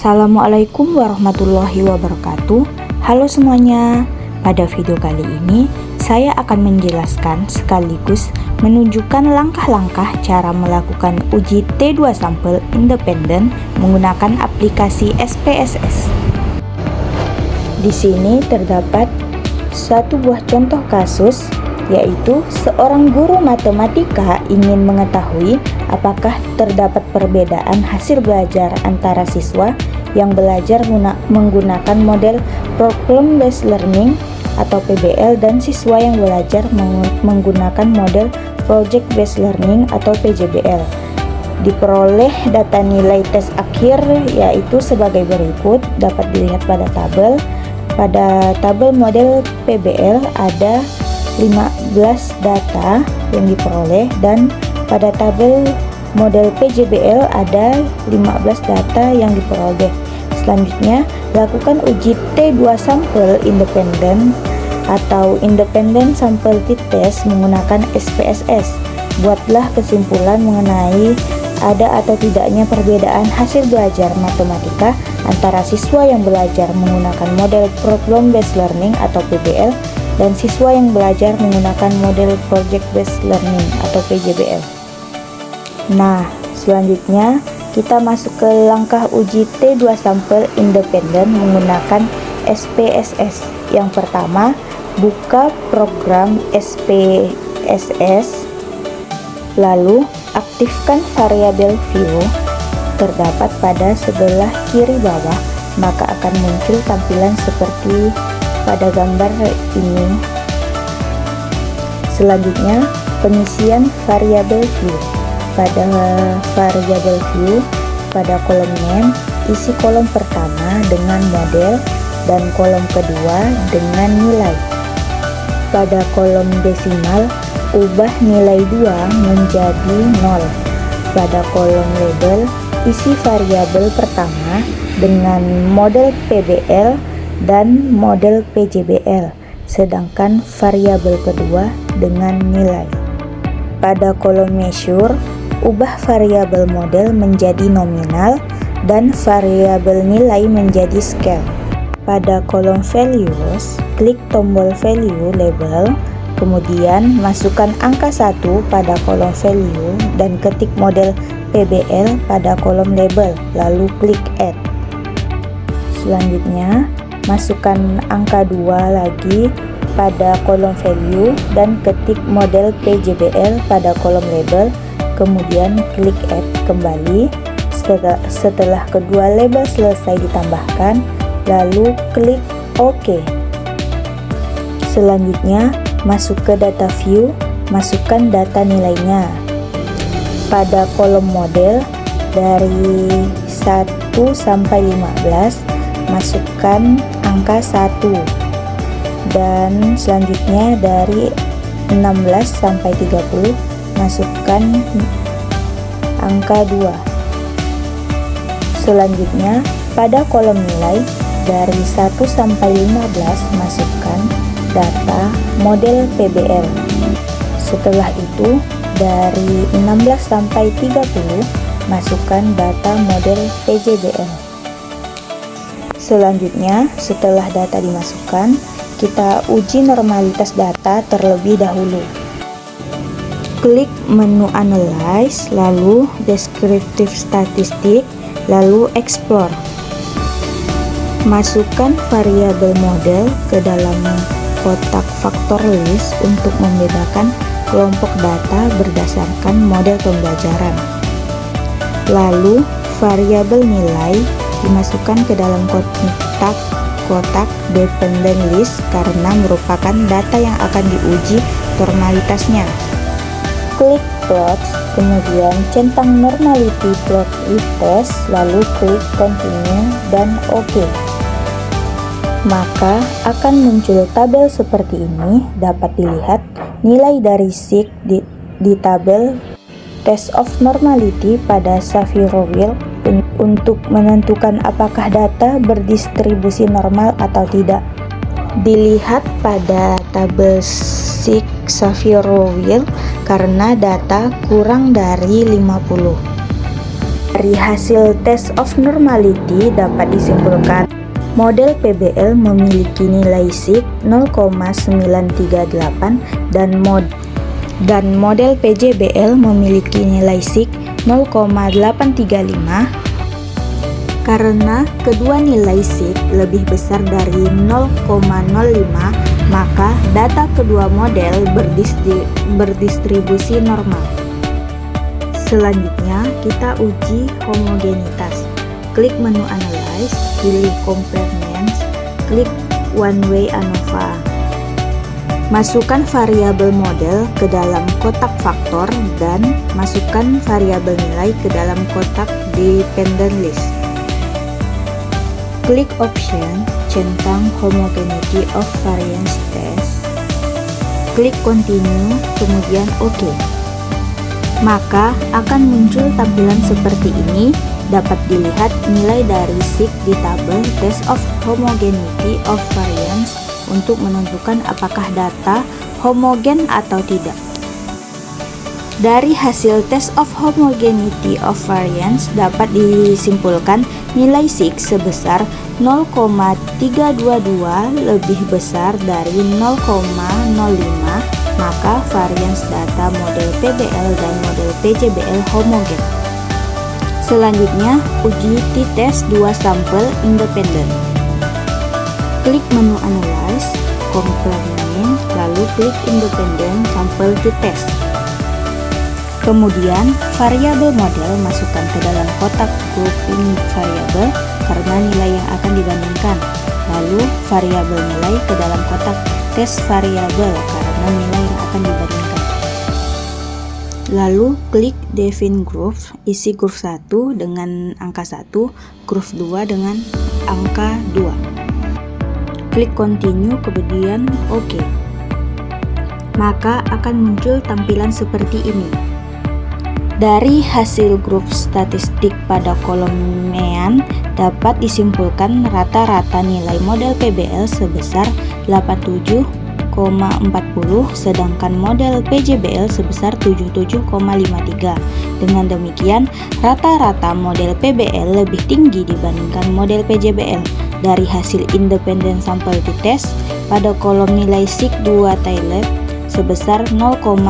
Assalamualaikum warahmatullahi wabarakatuh. Halo semuanya. Pada video kali ini saya akan menjelaskan sekaligus menunjukkan langkah-langkah cara melakukan uji T2 sampel independen menggunakan aplikasi SPSS. Di sini terdapat satu buah contoh kasus, yaitu seorang guru matematika ingin mengetahui apakah terdapat perbedaan hasil belajar antara siswa yang belajar menggunakan model Problem Based Learning atau PBL dan siswa yang belajar menggunakan model Project Based Learning atau PJBL. Diperoleh data nilai tes akhir yaitu sebagai berikut, dapat dilihat pada tabel. Pada tabel model PBL ada 15 data yang diperoleh, dan pada tabel model PJBL ada 15 data yang diperoleh. Selanjutnya, lakukan uji T2 sampel independen atau Independent Sample Test menggunakan SPSS. Buatlah kesimpulan mengenai ada atau tidaknya perbedaan hasil belajar matematika antara siswa yang belajar menggunakan model Problem Based Learning atau PBL dan siswa yang belajar menggunakan model Project Based Learning atau PJBL. Nah, selanjutnya kita masuk ke langkah uji T2 sampel independen menggunakan SPSS. Yang pertama, buka program SPSS, lalu aktifkan variabel view terdapat pada sebelah kiri bawah, maka akan muncul tampilan seperti pada gambar ini. Selanjutnya, pengisian variabel view. Pada variabel view, pada kolom name, isi kolom pertama dengan model dan kolom kedua dengan nilai. Pada kolom desimal, ubah nilai 2 menjadi 0. Pada kolom label, isi variabel pertama dengan model PBL dan model PJBL, sedangkan variabel kedua dengan nilai. Pada kolom measure, ubah variabel model menjadi nominal dan variabel nilai menjadi scale. Pada kolom values, klik tombol value label, kemudian masukkan angka 1 pada kolom value dan ketik model PBL pada kolom label, lalu klik add. Selanjutnya, masukkan angka 2 lagi pada kolom value dan ketik model PJBL pada kolom label, kemudian klik add kembali. Setelah kedua label selesai ditambahkan, lalu klik OK. Selanjutnya, masuk ke data view, masukkan data nilainya. Pada kolom model, dari 1 sampai 15, masukkan angka 1. Dan selanjutnya dari 16 sampai 30, masukkan angka 2. Selanjutnya, pada kolom nilai dari 1 sampai 15, masukkan data model PBL. Setelah itu, dari 16 sampai 30, masukkan data model PJBL. Selanjutnya, setelah data dimasukkan, kita uji normalitas data terlebih dahulu. Klik menu Analyze, lalu Descriptive Statistic, lalu Explore. Masukkan variabel model ke dalam kotak factor list untuk membedakan kelompok data berdasarkan model pembelajaran. Lalu, variabel nilai dimasukkan ke dalam kotak dependent list karena merupakan data yang akan diuji normalitasnya. Klik plots, kemudian centang normality plot with test, lalu klik continue dan OK. maka akan muncul tabel seperti ini. Dapat dilihat nilai dari SIG di tabel Test of Normality pada Shapiro Wheel untuk menentukan apakah data berdistribusi normal atau tidak. Dilihat pada tabel SIG Shapiro Wheel karena data kurang dari 50. Dari hasil Test of Normality dapat disimpulkan model PBL memiliki nilai SIG 0,938 dan model PJBL memiliki nilai SIG 0,835. Karena kedua nilai SIG lebih besar dari 0,05, maka data kedua model berdistribusi normal. Selanjutnya kita uji homogenitas. Klik menu Analyze, pilih Components, klik One Way ANOVA. Masukkan variabel model ke dalam kotak faktor dan masukkan variabel nilai ke dalam kotak Dependent List. Klik Option, centang Homogeneity of Variance Test. Klik Continue, kemudian OK. Maka akan muncul tampilan seperti ini. Dapat dilihat nilai dari SIG di tabel Test of Homogeneity of Variance untuk menentukan apakah data homogen atau tidak. Dari hasil Test of Homogeneity of Variance dapat disimpulkan nilai SIG sebesar 0,322 lebih besar dari 0,05, maka varians data model PBL dan model PJBL homogen. Selanjutnya, uji t-test 2 sampel independen. Klik menu Analyze, Component, lalu klik Independent Sample t-test. Kemudian, variabel model masukkan ke dalam kotak grouping variabel karena nilai yang akan dibandingkan. Lalu, variabel nilai ke dalam kotak test variabel karena nilai yang akan dibandingkan. Lalu klik Define Group, isi group 1 dengan angka 1, group 2 dengan angka 2. Klik Continue, kemudian OK. Maka akan muncul tampilan seperti ini. Dari hasil grup statistik pada kolom MEAN dapat disimpulkan rata-rata nilai model PBL sebesar 87,40 sedangkan model PJBL sebesar 77,53. Dengan demikian, rata-rata model PBL lebih tinggi dibandingkan model PJBL. Dari hasil independen sampel t-test pada kolom nilai SIG 2 Taylor sebesar 0,000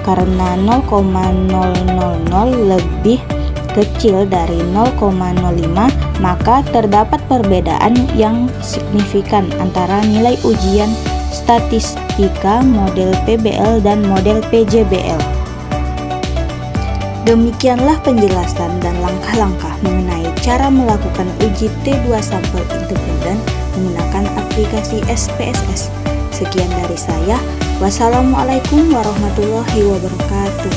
karena 0,000 lebih kecil dari 0,05, maka terdapat perbedaan yang signifikan antara nilai ujian statistika model PBL dan model PJBL. Demikianlah penjelasan dan langkah-langkah mengenai cara melakukan uji T2 sampel independen menggunakan aplikasi SPSS. Sekian dari saya. Wassalamualaikum warahmatullahi wabarakatuh.